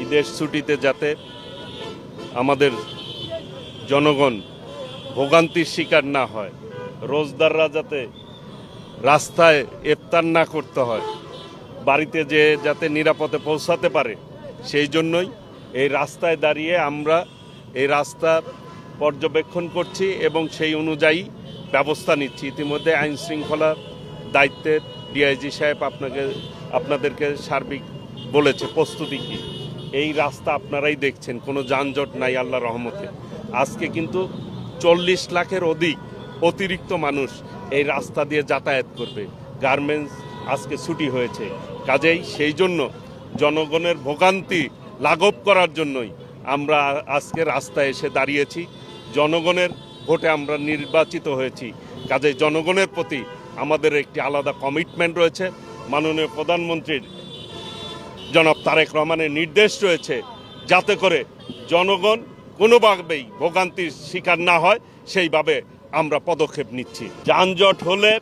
ঈদের ছুটিতে যাতে আমাদের জনগণ ভোগান্তির শিকার না হয়, রোজদাররা যাতে রাস্তায় ইফতার না করতে হয়, বাড়িতে যে যাতে নিরাপদে পৌঁছাতে পারে, সেই জন্যই এই রাস্তায় দাঁড়িয়ে আমরা এই রাস্তা পর্যবেক্ষণ করছি এবং সেই অনুযায়ী ব্যবস্থা নিচ্ছি। ইতিমধ্যে আইন শৃঙ্খলা দায়িত্বের ডিআইজি সাহেব আপনাদেরকে সার্বিক বলেছে প্রস্তুতি কী। এই রাস্তা আপনারাই দেখছেন, কোনো যানজট নাই আল্লাহর রহমতে। আজকে কিন্তু 40 লাখের অতিরিক্ত মানুষ এই রাস্তা দিয়ে যাতায়াত করবে। গার্মেন্টস আজকে ছুটি হয়েছে, কাজেই সেই জন্য জনগণের ভোগান্তি লাঘব করার জন্যই আমরা আজকে রাস্তায় এসে দাঁড়িয়েছি। জনগণের ভোটে আমরা নির্বাচিত হয়েছি, কাজেই জনগণের প্রতি আমাদের একটি আলাদা কমিটমেন্ট রয়েছে। মাননীয় প্রধানমন্ত্রীর জনাব তারেক রহমানের নির্দেশ রয়েছে যাতে করে জনগণ কোনোভাবেই ভোগান্তির শিকার না হয়, সেইভাবে আমরা পদক্ষেপ নিচ্ছি। যানজট হলে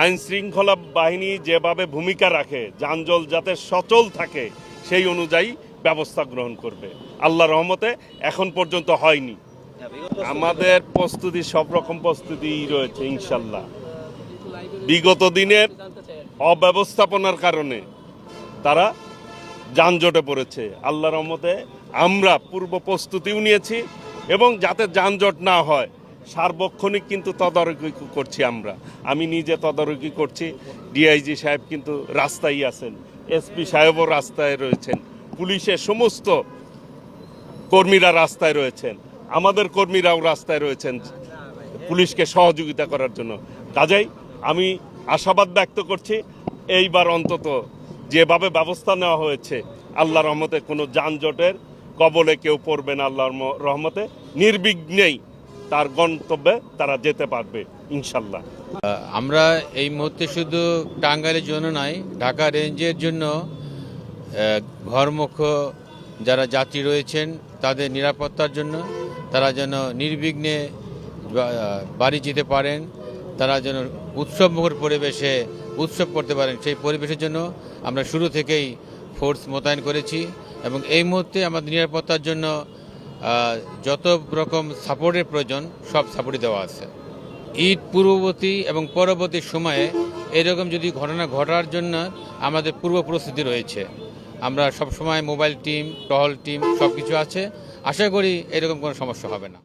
আইন শৃঙ্খলা বাহিনী যেভাবে ভূমিকা রাখে, যানজট যাতে সচল থাকে সেই অনুযায়ী ব্যবস্থা গ্রহণ করবে। আল্লাহর রহমতে এখন পর্যন্ত হয়নি। আমাদের প্রস্তুতি, সব রকম প্রস্তুতি রয়েছে ইনশাল্লাহ। বিগত দিনের অব্যবস্থাপনার কারণে তারা যানজটে পড়েছে। আল্লাহর রহমতে আমরা পূর্ব প্রস্তুতিও নিয়েছি এবং যাতে যানজট না হয় সার্বক্ষণিক কিন্তু তদারকি করছি। আমি নিজে তদারকি করছি, ডিআইজি সাহেব কিন্তু রাস্তায় আছেন, এসপি সাহেবও রাস্তায় রয়েছেন, পুলিশের সমস্ত কর্মীরা রাস্তায় রয়েছেন, আমাদের কর্মীরাও রাস্তায় রয়েছেন পুলিশকে সহযোগিতা করার জন্য। কাজেই আমি আশাবাদ ব্যক্ত করছি এইবার অন্তত যেভাবে ব্যবস্থা নেওয়া হয়েছে আল্লাহর রহমতে কোনো যানজটের কবলে কেউ পড়বে না। আল্লাহর রহমতে নির্বিঘ্নেই তার গন্তব্যে তারা যেতে পারবে ইনশাল্লাহ। আমরা এই মুহূর্তে শুধু টাঙ্গাইলের জন্য নয়, ঢাকা রেঞ্জের জন্য ঘরমুখ যারা যাত্রী রয়েছেন তাদের নিরাপত্তার জন্য, তারা যেন নির্বিঘ্নে বাড়ি যেতে পারেন, তারা যেন উৎসবমুখর পরিবেশে উৎসব করতে পারেন, সেই পরিবেশের জন্য আমরা শুরু থেকেই ফোর্স মোতায়েন করেছি এবং এই মুহূর্তে আমাদের নিরাপত্তার জন্য যত রকম সাপোর্টের প্রয়োজন সব সাপোর্টই দেওয়া আছে। ঈদ পূর্ববর্তী এবং পরবর্তী সময়ে এরকম যদি ঘটনা ঘটার জন্য আমাদের পূর্ব প্রস্তুতি রয়েছে। আমরা সবসময় মোবাইল টিম, টহল টিম সব কিছু আছে, আশা করি এরকম কোনো সমস্যা হবে না।